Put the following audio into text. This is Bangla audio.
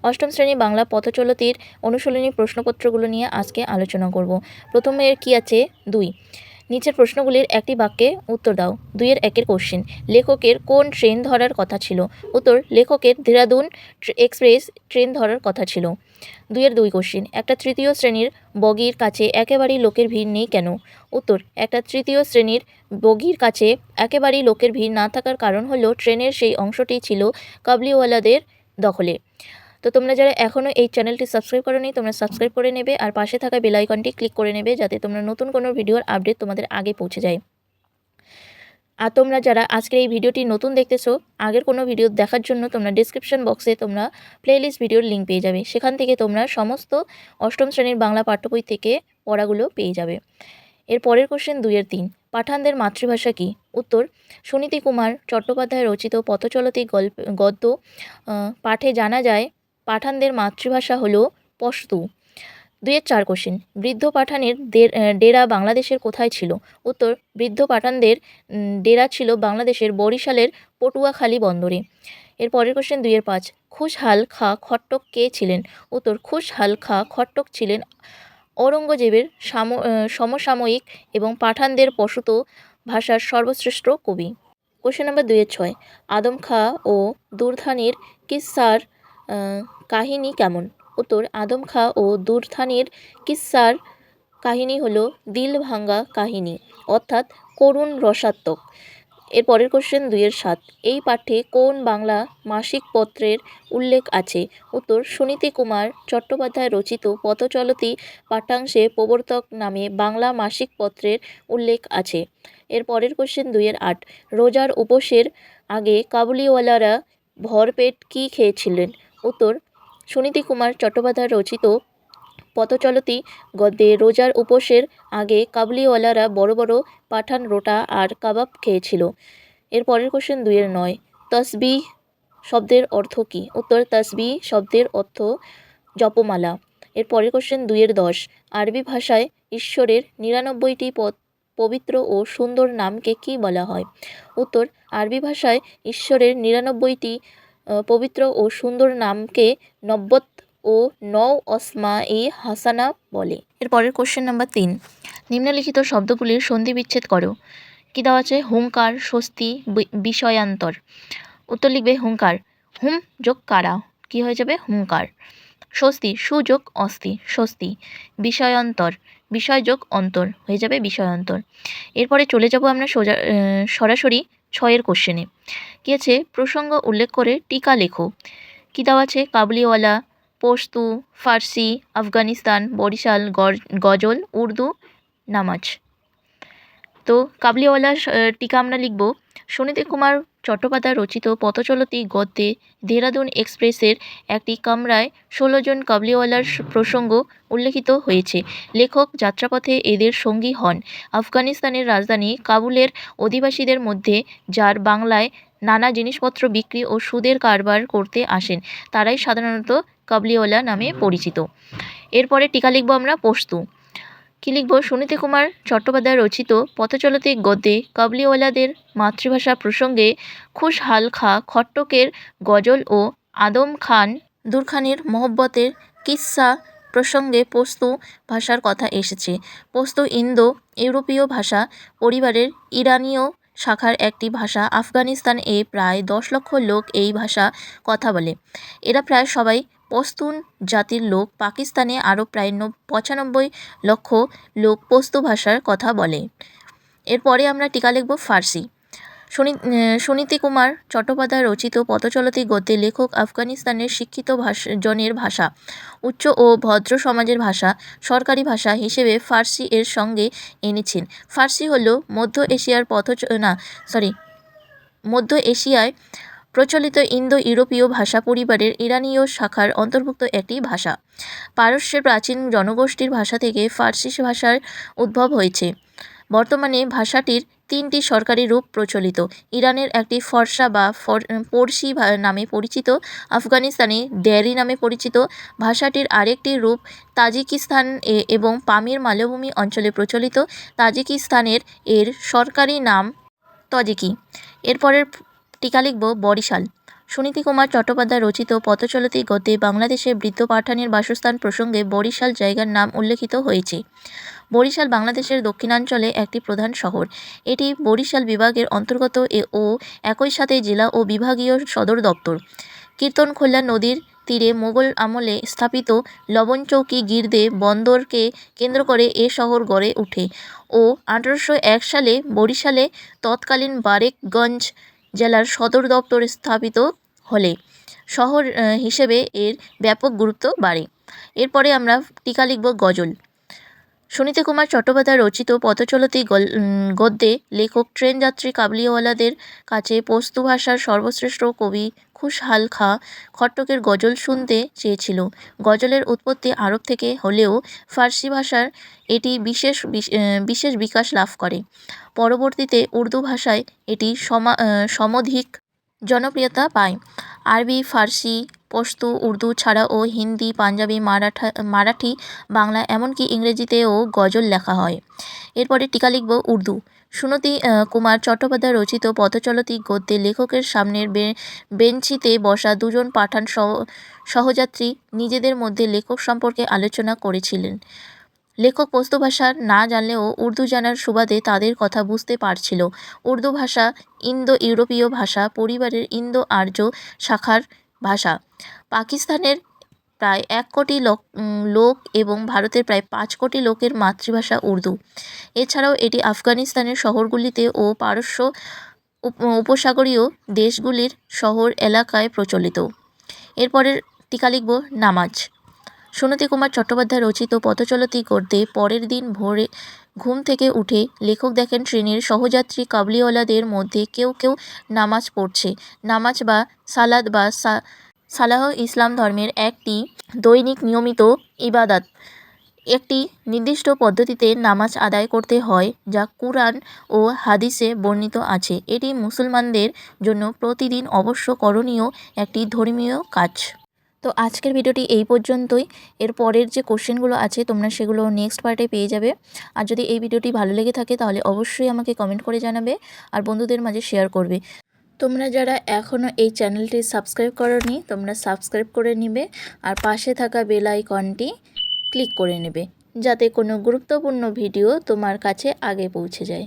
অষ্টম শ্রেণী বাংলা পথচলতির অনুশীলনী প্রশ্নপত্রগুলো নিয়ে আজকে আলোচনা করব। প্রথমে কি আছে 2। নিচের প্রশ্নগুলির একটি বাক্যে উত্তর দাও। 2-এর 1-এর কোশ্চেন, লেখকের কোন ট্রেন ধরার কথা ছিল? উত্তর, লেখকের দেহরাদুন এক্সপ্রেস ট্রেন ধরার কথা ছিল। 2-এর 2 কোশ্চেন, একটা তৃতীয় শ্রেণীর বগির কাছে একেবারেই লোকের ভিড় নেই কেন? উত্তর, একটা তৃতীয় শ্রেণীর বগির কাছে একেবারেই লোকের ভিড় না থাকার কারণ হলো ট্রেনের সেই অংশটি ছিল কাবুলিওয়ালাদের দখলে। তো তোমরা যারা এখনও এই চ্যানেলটি সাবস্ক্রাইব করোনি তোমরা সাবস্ক্রাইব করে নেবে আর পাশে থাকা বেল আইকনটি ক্লিক করে নেবে যাতে তোমরা নতুন কোনো ভিডিওর আপডেট তোমাদের আগে পৌঁছে যায়। আর তোমরা যারা আজকের এই ভিডিওটি নতুন দেখতেছো, আগের কোনো ভিডিও দেখার জন্য তোমরা ডিসক্রিপশন বক্সে তোমরা প্লেলিস্ট ভিডিওর লিঙ্ক পেয়ে যাবে। সেখান থেকে তোমরা সমস্ত অষ্টম শ্রেণীর বাংলা পাঠ্যবই থেকে পড়াগুলো পেয়ে যাবে। এর পরের কোশ্চেন 2-এর 3, পাঠানদের মাতৃভাষা কী? উত্তর, সুনীতি কুমার চট্টোপাধ্যায় রচিত পথচলতি গদ্য পাঠে জানা যায় পাঠানদের মাতৃভাষা হলো পশতু। 2-এর 4 কোশ্চেন, বৃদ্ধ পাঠানের ডেরা বাংলাদেশের কোথায় ছিল? উত্তর, বৃদ্ধ পাঠানদের ডেরা ছিল বাংলাদেশের বরিশালের পটুয়াখালী বন্দরে। এর পরের কোশ্চেন 2-এর 5, খুশহাল খাঁ খট্টক কে ছিলেন? উত্তর, খুশহাল খাঁ খট্টক ছিলেন ঔরঙ্গজেবের সমসাময়িক এবং পাঠানদের পশতু ভাষার সর্বশ্রেষ্ঠ কবি। কোশ্চেন নাম্বার 2-এর 6, আদম খাঁ ও দুরথানির কিস্সার কাহিনী কেমন? উত্তর, আদম খাঁ ও দুরথানির কিস্সার কাহিনী হলো দিল ভাঙ্গা কাহিনী, অর্থাৎ করুণ রসাত্মক। এর পরের কোশ্চেন 2-এর 7, এই পাঠ্যে কোন বাংলা মাসিক পত্রের উল্লেখ আছে? উত্তর, সুনীতি কুমার চট্টোপাধ্যায় রচিত পথচলতি পাঠ্যাংশে প্রবর্তক নামে বাংলা মাসিক পত্রের উল্লেখ আছে। এর পরের কোশ্চেন 2-এর 8, রোজার উপোসের আগে কাবুলিওয়ালারা ভরপেট কী খেয়েছিলেন? উত্তর, সুনীতি কুমার চট্টোপাধ্যায় রচিত পথচলতি গদ্যে রোজার উপোসের আগে কাবুলিওয়ালারা বড় বড় পাঠান রোটা আর কাবাব খেয়েছিল। এর পরের কোশ্চেন 2-এর 9, তসবিহ শব্দের অর্থ কী? উত্তর, তসবিহ শব্দের অর্থ জপমালা। এর পরের কোশ্চেন 2-এর 10, আরবি ভাষায় ঈশ্বরের 99টি পবিত্র ও সুন্দর নামকে কী বলা হয়? উত্তর, আরবি ভাষায় ঈশ্বরের 99টি পবিত্র ও সুন্দর নামকে নব্বত ও নও অসমা-ই হাসানা বলে। এর পরের কোশ্চেন নাম্বার 3, নিম্নলিখিত শব্দগুলির সন্ধি বিচ্ছেদ করো। কী দেওয়া আছে? হুঙ্কার, স্বস্তি, বিষয়ান্তর। উত্তর লিখবে হুঙ্কার, হুম যোগ কারা, কী হয়ে যাবে? হুঙ্কার। স্বস্তি, সু যোগ অস্তি, স্বস্তি। বিষয়ান্তর, বিষয় যোগ অন্তর, হয়ে যাবে বিষয়ান্তর। এরপরে চলে যাব আমরা সরাসরি 6-এর কোশ্চেনে। কী আছে? প্রসঙ্গ উল্লেখ করে টিকা লেখো। কী দেওয়া আছে? কাবুলিওয়ালা, পশতু, ফার্সি, আফগানিস্তান, বরিশাল, গজল, উর্দু, নামাজ। তো কাবুলিওয়ালা টিকা আমরা লিখব, সুনীতি কুমার চট্টোপাধ্যায় রচিত পথচলতি গদ্যে দেহরাদুন এক্সপ্রেসের একটি কামরায় 16 জন কাবুলিওয়ালার প্রসঙ্গ উল্লেখিত হয়েছে। লেখক যাত্রাপথে এদের সঙ্গী হন আফগানিস্তানের রাজধানী কাবুলের অধিবাসীদের মধ্যে যার বাংলায় নানা জিনিসপত্র বিক্রি ও সুদের কারবার করতে আসেন তারাই সাধারণত কাবুলিওয়ালা নামে পরিচিত। এরপরে টিকা লিখব আমরা পশতু। কী লিখব? সুনীতি কুমার চট্টোপাধ্যায় রচিত পথচলতি গদ্যে কাবুলিওয়ালাদের মাতৃভাষা প্রসঙ্গে খুশহাল খাঁ খট্টকের গজল ও আদম খান দুরখানির মোহব্বতের কিস্সা প্রসঙ্গে পশতু ভাষার কথা এসেছে। পশতু ইন্দো ইউরোপীয় ভাষা পরিবারের ইরানীয় শাখার একটি ভাষা। আফগানিস্তান এ প্রায় 10 লক্ষ লোক এই ভাষা কথা বলে। এরা প্রায় সবাই পশতুন জাতির লোক। পাকিস্তানে আরও প্রায় 95 লক্ষ লোক পশতু ভাষার কথা বলে। এরপরে আমরা টিকা লিখব ফার্সি। সুনীতি কুমার চট্টোপাধ্যায় রচিত পথচলতি গদ্যে লেখক আফগানিস্তানের শিক্ষিত জনের ভাষা, উচ্চ ও ভদ্র সমাজের ভাষা, সরকারি ভাষা হিসেবে ফার্সি এর সঙ্গে এনেছেন। ফার্সি হলো মধ্য এশিয়ায় প্রচলিত ইন্দো ইউরোপীয় ভাষা পরিবারের ইরানীয় শাখার অন্তর্ভুক্ত একটি ভাষা। পারস্যের প্রাচীন জনগোষ্ঠীর ভাষা থেকে ফার্সি ভাষার উদ্ভব হয়েছে। বর্তমানে ভাষাটির 3টি সরকারি রূপ প্রচলিত। ইরানের একটি ফর্সা বা পড়শি নামে পরিচিত, আফগানিস্তানে ডেরি নামে পরিচিত। ভাষাটির আরেকটি রূপ তাজিকিস্তান এবং পামির মালভূমি অঞ্চলে প্রচলিত। তাজিকিস্তানের এর সরকারি নাম তজিকি। এরপরের টিকা লিখব বরিশাল। সুনীতি কুমার চট্টোপাধ্যায় রচিত পথচলতি গদ্যে বাংলাদেশের বৃদ্ধ পাঠানের বাসস্থান প্রসঙ্গে বরিশাল জায়গার নাম উল্লেখিত হয়েছে। বরিশাল বাংলাদেশের দক্ষিণাঞ্চলে একটি প্রধান শহর। এটি বরিশাল বিভাগের অন্তর্গত ও একই সাথে জেলা ও বিভাগীয় সদর দপ্তর। কীর্তনখোলা নদীর তীরে মোগল আমলে স্থাপিত লবণচৌকি গির্দে বন্দরকে কেন্দ্র করে এ শহর গড়ে ওঠে ও 1801 সালে বরিশালে তৎকালীন বারেকগঞ্জ জেলার সদর দপ্তর স্থাপিত হলে শহর হিসেবে এর ব্যাপক গুরুত্ব বাড়ে। এরপরে আমরা টিকা লিখব গজল। সুনীতি কুমার চট্টোপাধ্যায় রচিত পথচলতি গদ্যে লেখক ট্রেন যাত্রী কাবুলিওয়ালাদের কাছে পশতু ভাষার সর্বশ্রেষ্ঠ কবি খুশহাল খাঁ খট্টকের গজল শুনতে চেয়েছিল। গজলের উৎপত্তি আরব থেকে হলেও ফার্সি ভাষার এটি বিশেষ বিকাশ লাভ করে। পরবর্তীতে উর্দু ভাষায় এটি সমধিক জনপ্রিয়তা পায়। আরবি, ফার্সি, পশতু, উর্দু ছাড়াও হিন্দি, পাঞ্জাবি, মারাঠি, বাংলা এমনকি ইংরেজিতেও গজল লেখা হয়। এরপরে টিকা লিখব উর্দু। সুনীতি কুমার চট্টোপাধ্যায় রচিত পথচলতি গদ্যে লেখকের সামনের বেঞ্চিতে বসা দুজন পাঠান সহযাত্রী নিজেদের মধ্যে লেখক সম্পর্কে আলোচনা করেছিলেন। লেখক পশতু ভাষা না জানলেও উর্দু জানার সুবাদে তাদের কথা বুঝতে পারছিল। উর্দু ভাষা ইন্দো ইউরোপীয় ভাষা পরিবারের ইন্দো আর্য শাখার ভাষা। পাকিস্তানের প্রায় 1 কোটি লোক এবং ভারতের প্রায় 5 কোটি লোকের মাতৃভাষা উর্দু। এছাড়াও এটি আফগানিস্তানের শহরগুলিতে ও পারস্য উপসাগরীয় দেশগুলির শহর এলাকায় প্রচলিত। এরপরের টিকা লিখব নামাজ। সুনীতি কুমার চট্টোপাধ্যায় রচিত পথচলতি গদ্যে পরের দিন ভোরে ঘুম থেকে উঠে লেখক দেখেন ট্রেনের সহযাত্রী কাবুলিওয়ালাদের মধ্যে কেউ কেউ নামাজ পড়ছে। নামাজ বা সালাত বা সালাহ ইসলাম ধর্মের একটি দৈনিক নিয়মিত ইবাদত। একটি নির্দিষ্ট পদ্ধতিতে নামাজ আদায় করতে হয় যা কুরআন ও হাদিসে বর্ণিত আছে। এটি মুসলমানদের জন্য প্রতিদিন অবশ্য করণীয় একটি ধর্মীয় কাজ। তো আজকের ভিডিওটি এই পর্যন্তই। এর পরের যে কোশ্চেনগুলো আছে তোমরা সেগুলো নেক্সট পার্টে পেয়ে যাবে। আর যদি এই ভিডিওটি ভালো লেগে থাকে তাহলে অবশ্যই আমাকে কমেন্ট করে জানাবে আর বন্ধুদের মাঝে শেয়ার করবে। তোমরা যারা এখনও এই চ্যানেলটি সাবস্ক্রাইব করোনি তোমরা সাবস্ক্রাইব করে নেবে আর পাশে থাকা বেল আইকনটি ক্লিক করে নেবে যাতে কোনো গুরুত্বপূর্ণ ভিডিও তোমার কাছে আগে পৌঁছে যায়।